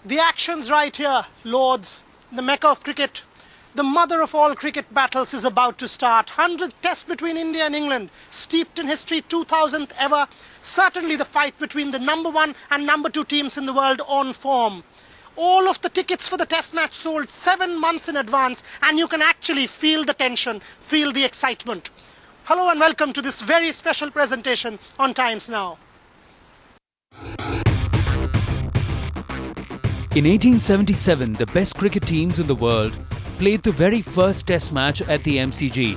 The action's right here, Lords, the Mecca of cricket. The mother of all cricket battles is about to start. 100th test between India and England, steeped in history, 2000th ever. Certainly the fight between the number 1 and number 2 teams in the world on form. All of the tickets for the test match sold 7 months in advance, and you can actually feel the tension, feel the excitement. Hello and welcome to this very special presentation on Times Now. In 1877, the best cricket teams in the world played the very first test match at the MCG.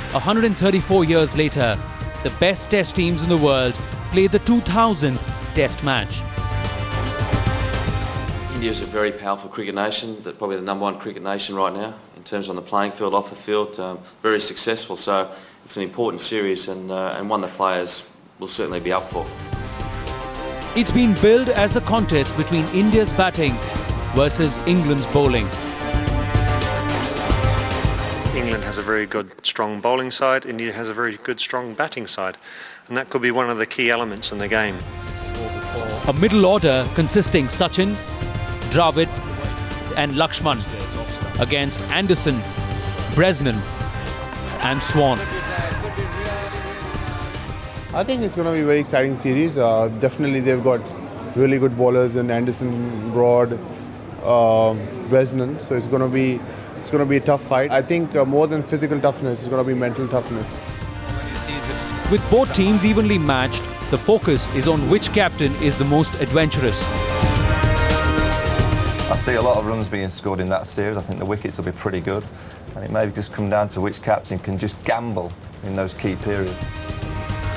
A 134 years later, the best test teams in the world played the 2000 test match. India is a very powerful cricket nation, probably the number 1 cricket nation right now in terms on the playing field, off the field, very successful. So it's an important series and one the players will certainly be up for. It's been billed as a contest between India's batting versus England's bowling. England has a very good, strong bowling side. India has a very good, strong batting side. And that could be one of the key elements in the game. A middle order consisting Sachin, Dravid and Lakshman against Anderson, Bresnan and Swan. I think it's going to be a very exciting series. Definitely they've got really good bowlers in Anderson, Broad, Bresnan. So it's going to be a tough fight. I think more than physical toughness, it's going to be mental toughness. With both teams evenly matched, the focus is on which captain is the most adventurous. I see a lot of runs being scored in that series. I think the wickets will be pretty good. And it may just come down to which captain can just gamble in those key periods.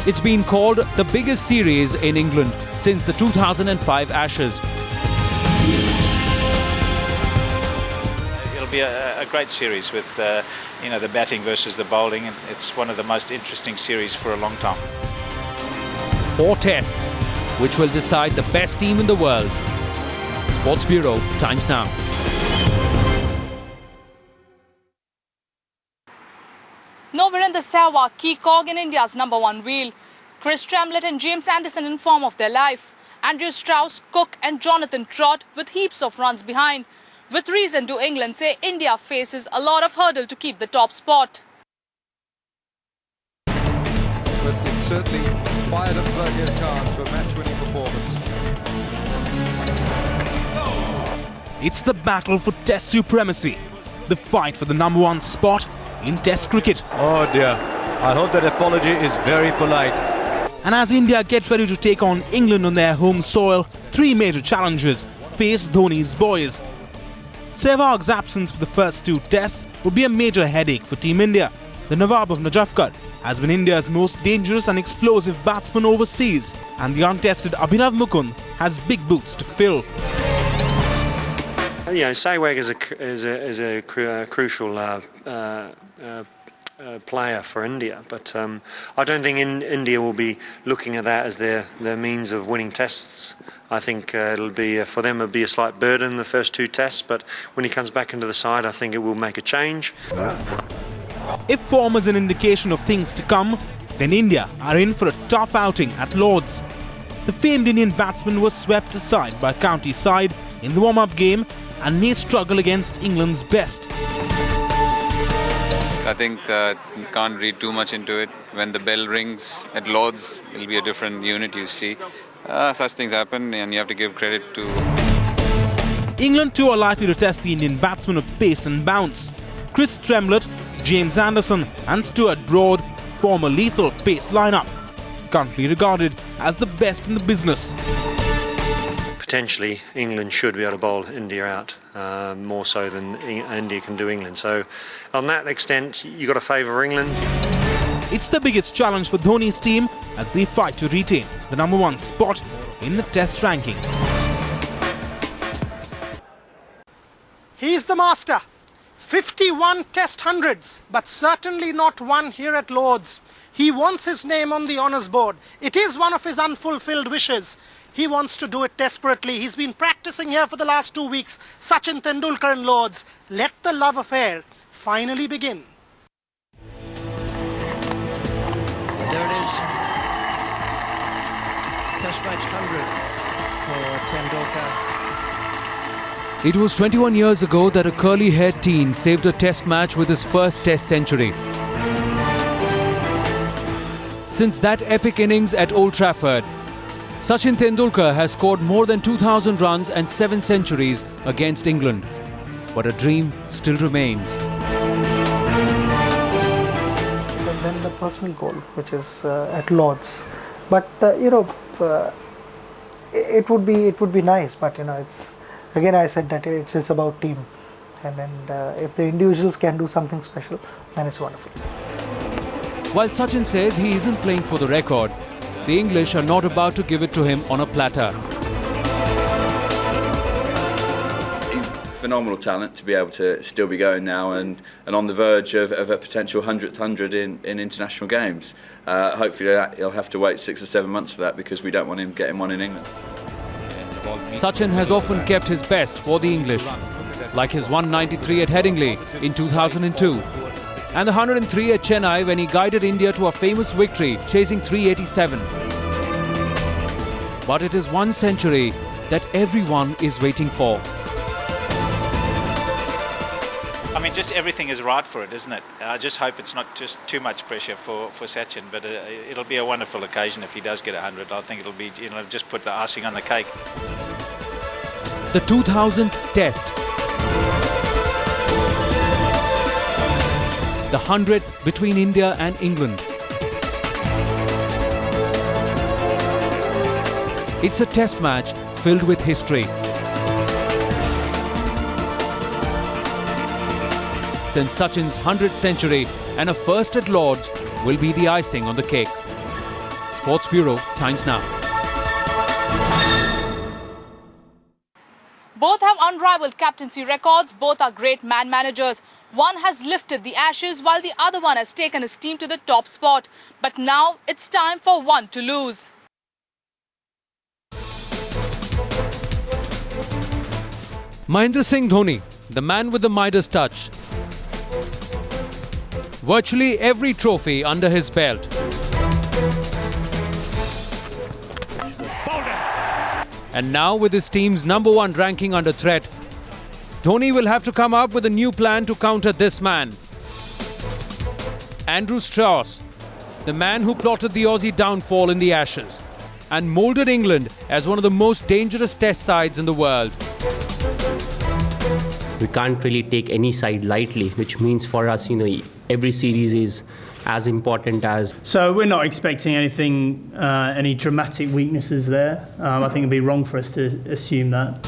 It's been called the biggest series in England since the 2005 Ashes. It'll be a great series with the batting versus the bowling. It's one of the most interesting series for a long time. 4 tests, which will decide the best team in the world. Sports Bureau, Times Now. No Virender Sehwag key cog in India's number 1 wheel. Chris Tremlett and James Anderson in form of their life. Andrew Strauss, Cook and Jonathan Trott with heaps of runs behind. With reason do England say India faces a lot of hurdle to keep the top spot. But it certainly fired up Zaheer Khan to a match-winning performance. It's the battle for Test supremacy. The fight for the number 1 spot in Test cricket. Oh dear, I hope that apology is very polite. And as India gets ready to take on England on their home soil, 3 major challenges face Dhoni's boys. Sehwag's absence for the first 2 tests would be a major headache for Team India. The Nawab of Najafgarh has been India's most dangerous and explosive batsman overseas, and the untested Abhinav Mukund has big boots to fill. Sehwag is a crucial player for India, but I don't think India will be looking at that as their means of winning tests. I think it'll be for them it'll be a slight burden the first 2 tests, but when he comes back into the side, I think it will make a change. If form is an indication of things to come, then India are in for a tough outing at Lord's. The famed Indian batsman was swept aside by county side in the warm-up game and may struggle against England's best. I think you can't read too much into it. When the bell rings at Lord's, it'll be a different unit, you see. Such things happen and you have to give credit to... England too are likely to test the Indian batsmen of pace and bounce. Chris Tremlett, James Anderson and Stuart Broad form a lethal pace lineup, currently regarded as the best in the business. Potentially, England should be able to bowl India out more so than India can do England. So, on that extent, you've got to favour England. It's the biggest challenge for Dhoni's team as they fight to retain the number 1 spot in the Test rankings. He's the master. 51 Test hundreds, but certainly not one here at Lord's. He wants his name on the honours board. It is one of his unfulfilled wishes. He wants to do it desperately. He's been practicing here for the last 2 weeks. Sachin Tendulkar and Lords. Let the love affair finally begin. There it is. Test match 100 for Tendulkar. It was 21 years ago that a curly-haired teen saved a test match with his first test century. Since that epic innings at Old Trafford, Sachin Tendulkar has scored more than 2,000 runs and 7 centuries against England. But a dream still remains. And then the personal goal, which is at Lord's. But it would be nice. But it's again, I said that it's about team, and if the individuals can do something special, then it's wonderful. While Sachin says he isn't playing for the record, the English are not about to give it to him on a platter. He's phenomenal talent to be able to still be going now and on the verge of a potential 100th 100 in international games. Hopefully he'll have to wait 6 or 7 months for that because we don't want him getting one in England. Sachin has often kept his best for the English, like his 193 at Headingley in 2002 and the 103 at Chennai when he guided India to a famous victory chasing 387. But it is one century that everyone is waiting for. I mean, just everything is right for it, isn't it? I just hope it's not just too much pressure for Sachin, but it'll be a wonderful occasion if he does get 100. I think it'll be, just put the icing on the cake. The 2000th Test. The 100th between India and England. It's a test match filled with history. Since Sachin's 100th century and a first at Lord's will be the icing on the cake. Sports Bureau, Times Now. Both have unrivaled captaincy records. Both are great man-managers. One has lifted the Ashes while the other one has taken his team to the top spot. But now it's time for one to lose. Mahendra Singh Dhoni, the man with the Midas touch. Virtually every trophy under his belt. And now with his team's #1 ranking under threat, Dhoni will have to come up with a new plan to counter this man. Andrew Strauss, the man who plotted the Aussie downfall in the Ashes and moulded England as one of the most dangerous test sides in the world. We can't really take any side lightly, which means for us, every series is as important as... So we're not expecting anything, any dramatic weaknesses there. I think it'd be wrong for us to assume that.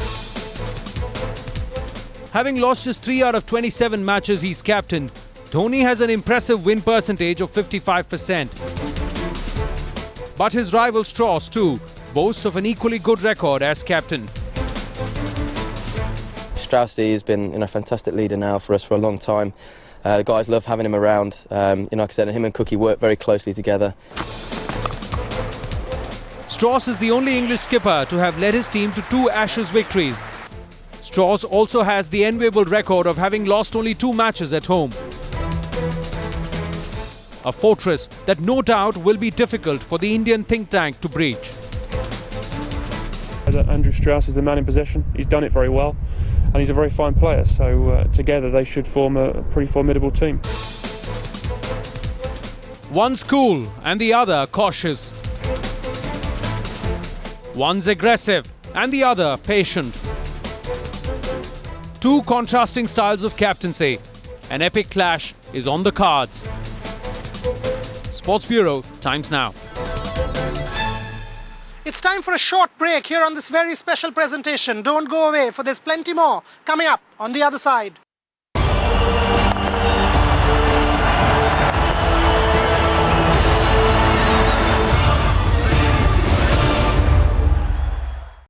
Having lost just 3 out of 27 matches he's captained, Dhoni has an impressive win percentage of 55%. But his rival Strauss too boasts of an equally good record as captain. Straussy has been a fantastic leader now for us for a long time. The guys love having him around. Like I said, him and Cookie work very closely together. Strauss is the only English skipper to have led his team to 2 Ashes victories. Strauss also has the enviable record of having lost only 2 matches at home. A fortress that no doubt will be difficult for the Indian think tank to breach. Andrew Strauss is the man in possession. He's done it very well. And he's a very fine player, so together they should form a pretty formidable team. One's cool and the other cautious. One's aggressive and the other patient. 2 contrasting styles of captaincy. An epic clash is on the cards. Sports Bureau, Times Now. It's time for a short break here on this very special presentation. Don't go away, for there's plenty more coming up on the other side.